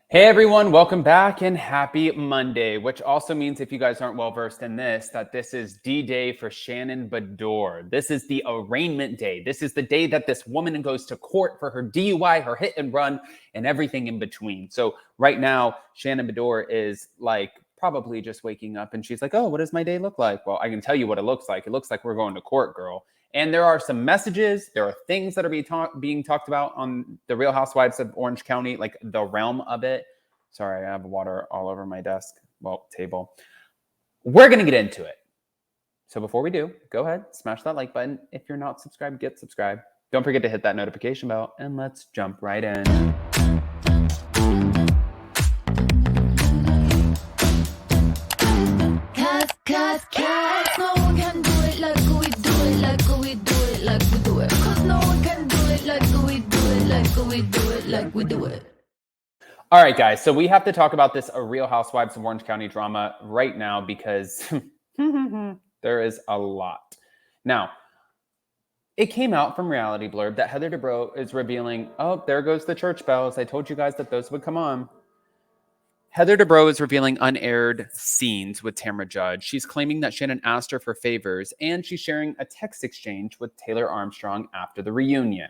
Hey everyone, welcome back and happy Monday, which also means if you guys aren't well versed in this, that this is D-Day for Shannon Beador. This is the arraignment day. This is the day that this woman goes to court for her DUI, her hit and run, and everything in between. So right now, Shannon Beador is like probably just waking up and she's like, oh, what does my day look like? Well, I can tell you what it looks like. It looks like we're going to court, girl. And there are some messages, there are things that are being talked about on the Real Housewives of Orange County, like the realm of it. Sorry, I have water all over my desk, table. We're going to get into it. So before we do, go ahead, smash that like button. If you're not subscribed, get subscribed. Don't forget to hit that notification bell, and let's jump right in. Cause no one can do it like we do it, like we do it, like we do it. Cause no one can do it like we do it, like we do it, like we do it. All right, guys, so we have to talk about this Real Housewives of Orange County drama right now because there is a lot. Now, it came out from Reality Blurb that Heather Dubrow is revealing, oh, there goes the church bells. I told you guys that those would come on. Heather Dubrow is revealing unaired scenes with Tamra Judge. She's claiming that Shannon asked her for favors, and she's sharing a text exchange with Taylor Armstrong after the reunion.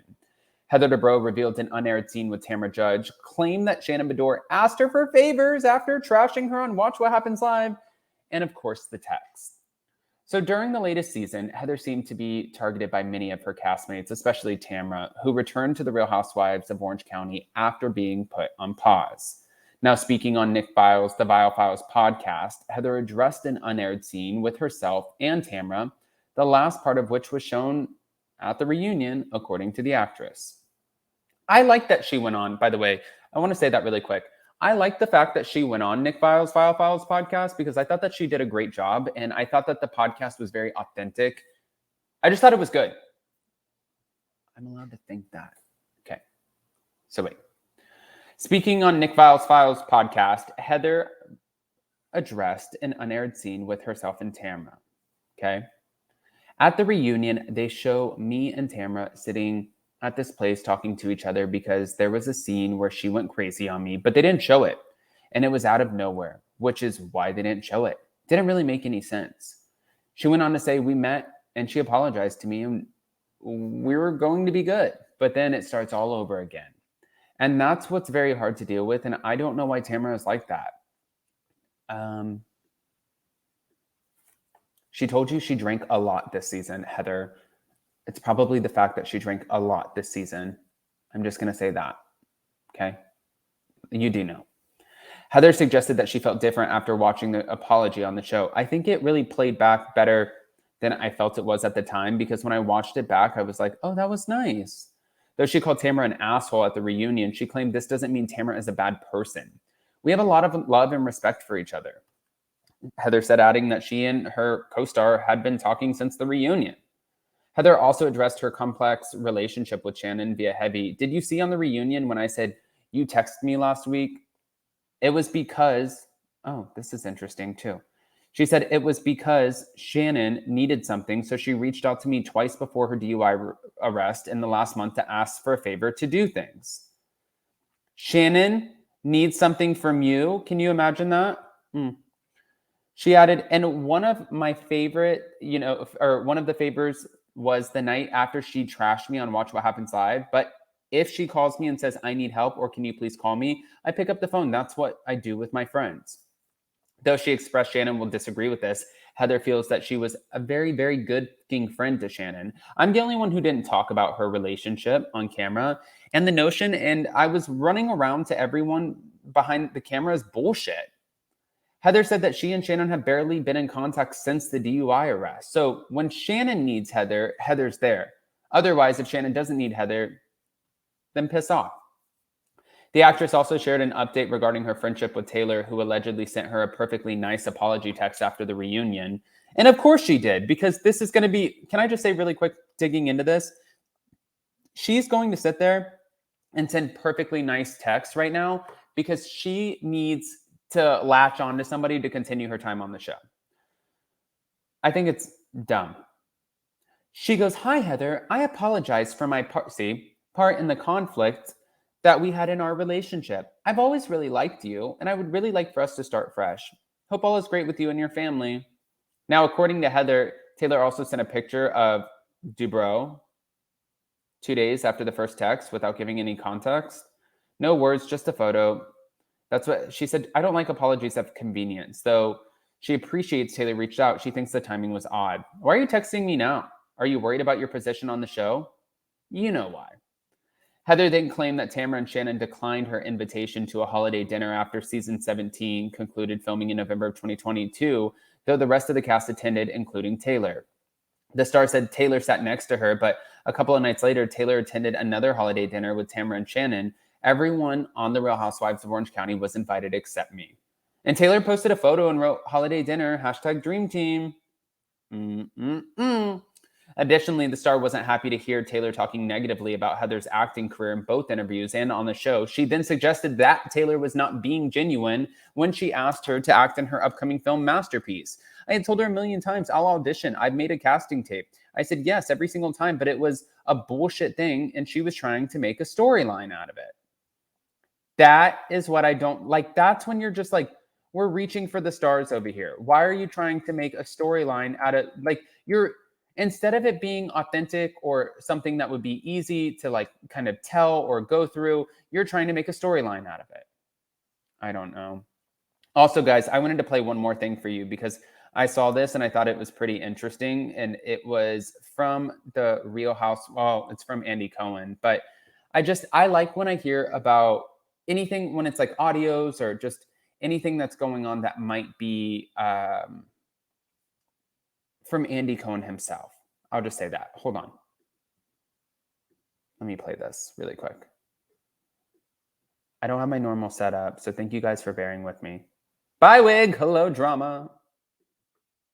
Heather Dubrow revealed an unaired scene with Tamra Judge, claimed that Shannon Beador asked her for favors after trashing her on Watch What Happens Live, and of course the text. So during the latest season, Heather seemed to be targeted by many of her castmates, especially Tamra, who returned to the Real Housewives of Orange County after being put on pause. Now, speaking on Nick Viall's The Viall Files podcast, Heather addressed an unaired scene with herself and Tamra, the last part of which was shown at the reunion, according to the actress. I like that she went on, by the way, I want to say that really quick. I like the fact that she went on Nick Viall's Viall Files podcast because I thought that she did a great job, and I thought that the podcast was very authentic. I just thought it was good. I'm allowed to think that. Okay. So wait. Speaking on Nick Viall's Files podcast, Heather addressed an unaired scene with herself and Tamra. Okay. At the reunion, they show me and Tamra sitting at this place talking to each other because there was a scene where she went crazy on me, but they didn't show it. And it was out of nowhere, which is why they didn't show it. Didn't really make any sense. She went on to say, we met and she apologized to me and we were going to be good. But then it starts all over again. And that's what's very hard to deal with. And I don't know why Tamra is like that. She told you she drank a lot this season, Heather. It's probably the fact that she drank a lot this season. I'm just going to say that. Okay? You do know. Heather suggested that she felt different after watching the apology on the show. I think it really played back better than I felt it was at the time because when I watched it back, I was like, oh, that was nice. Though she called Tamra an asshole at the reunion, she claimed this doesn't mean Tamra is a bad person. We have a lot of love and respect for each other. Heather said, adding that she and her co-star had been talking since the reunion. Heather also addressed her complex relationship with Shannon via Heavy. Did you see on the reunion when I said, you texted me last week? It was because, oh, this is interesting too. She said it was because Shannon needed something, so she reached out to me twice before her DUI arrest in the last month to ask for a favor to do things. Shannon needs something from you. Can you imagine that? She added, and one of my favorite, one of the favors was the night after she trashed me on Watch What Happens Live. But if she calls me and says, I need help, or can you please call me? I pick up the phone. That's what I do with my friends. Though she expressed Shannon will disagree with this, Heather feels that she was a very, very good-looking friend to Shannon. I'm the only one who didn't talk about her relationship on camera. And the notion, and I was running around to everyone behind the camera is bullshit. Heather said that she and Shannon have barely been in contact since the DUI arrest. So when Shannon needs Heather, Heather's there. Otherwise, if Shannon doesn't need Heather, then piss off. The actress also shared an update regarding her friendship with Taylor, who allegedly sent her a perfectly nice apology text after the reunion. And of course she did, because this is going to be, can I just say really quick, digging into this? She's going to sit there and send perfectly nice texts right now because she needs to latch on to somebody to continue her time on the show. I think it's dumb. She goes, hi, Heather. I apologize for my part in the conflict, that we had in our relationship. I've always really liked you, and I would really like for us to start fresh. Hope all is great with you and your family. Now, according to Heather, Taylor also sent a picture of Dubrow 2 days after the first text without giving any context. No words, just a photo. That's what she said. I don't like apologies of convenience, though she appreciates Taylor reached out. She thinks the timing was odd. Why are you texting me now? Are you worried about your position on the show? You know why. Heather then claimed that Tamara and Shannon declined her invitation to a holiday dinner after season 17 concluded filming in November of 2022, though the rest of the cast attended, including Taylor. The star said Taylor sat next to her, but a couple of nights later, Taylor attended another holiday dinner with Tamara and Shannon. Everyone on The Real Housewives of Orange County was invited except me. And Taylor posted a photo and wrote, holiday dinner, #DreamTeam. Additionally, the star wasn't happy to hear Taylor talking negatively about Heather's acting career in both interviews and on the show. She then suggested that Taylor was not being genuine when she asked her to act in her upcoming film Masterpiece. I had told her a million times, I'll audition. I've made a casting tape. I said yes every single time, but it was a bullshit thing, and she was trying to make a storyline out of it. That is what I don't like. That's when you're just like, we're reaching for the stars over here. Why are you trying to make a storyline out of, like, instead of it being authentic or something that would be easy to like kind of tell or go through, you're trying to make a storyline out of it. I don't know. Also, guys, I wanted to play one more thing for you because I saw this and I thought it was pretty interesting. And it was from the Real House. Well, it's from Andy Cohen. But I like when I hear about anything, when it's like audios or just anything that's going on that might be from Andy Cohen himself. I'll just say that. Hold on. Let me play this really quick. I don't have my normal setup, so thank you guys for bearing with me. Bye, Wig. Hello, drama.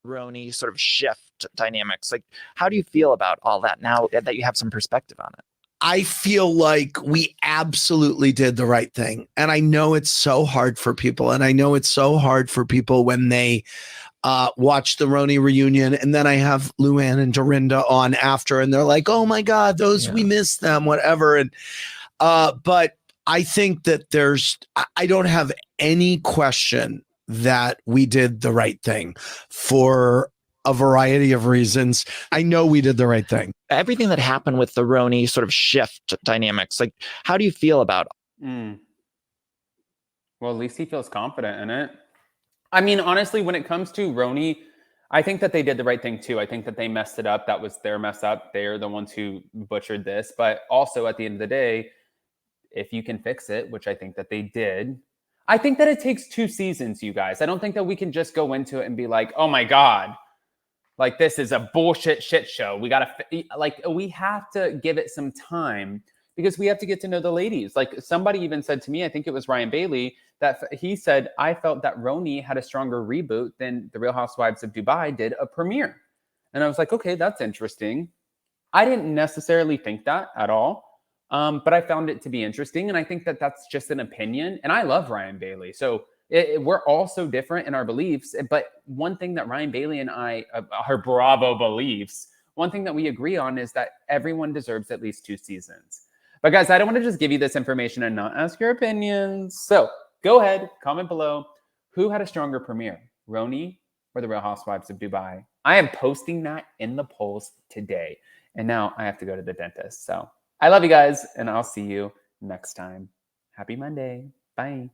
RHONY sort of shift dynamics. Like, how do you feel about all that now that you have some perspective on it? I feel like we absolutely did the right thing. And I know it's so hard for people. And I know it's so hard for people when they watch the RHONY reunion. And then I have Luann and Dorinda on after, and they're like, oh my God, we miss them, whatever. And but I think that I don't have any question that we did the right thing for a variety of reasons. I know we did the right thing. Everything that happened with the RHONY sort of shift dynamics, like, how do you feel about it? Well, at least he feels confident in it. I mean, honestly, when it comes to RHONY, I think that they did the right thing too. I think that they messed it up. That was their mess up. They're the ones who butchered this. But also at the end of the day, if you can fix it, which I think that they did, I think that it takes 2 seasons, you guys. I don't think that we can just go into it and be like, oh my God, like this is a bullshit shit show. We have to give it some time because we have to get to know the ladies. Like somebody even said to me, I think it was Ryan Bailey, that he said, I felt that RHONY had a stronger reboot than The Real Housewives of Dubai did a premiere. And I was like, okay, that's interesting. I didn't necessarily think that at all. But I found it to be interesting. And I think that that's just an opinion. And I love Ryan Bailey. So we're all so different in our beliefs. But one thing that Ryan Bailey and I, our Bravo beliefs, one thing that we agree on is that everyone deserves at least 2 seasons. But guys, I don't want to just give you this information and not ask your opinions. So go ahead, comment below. Who had a stronger premiere, RHONY or The Real Housewives of Dubai? I am posting that in the polls today. And now I have to go to the dentist. So I love you guys, and I'll see you next time. Happy Monday. Bye.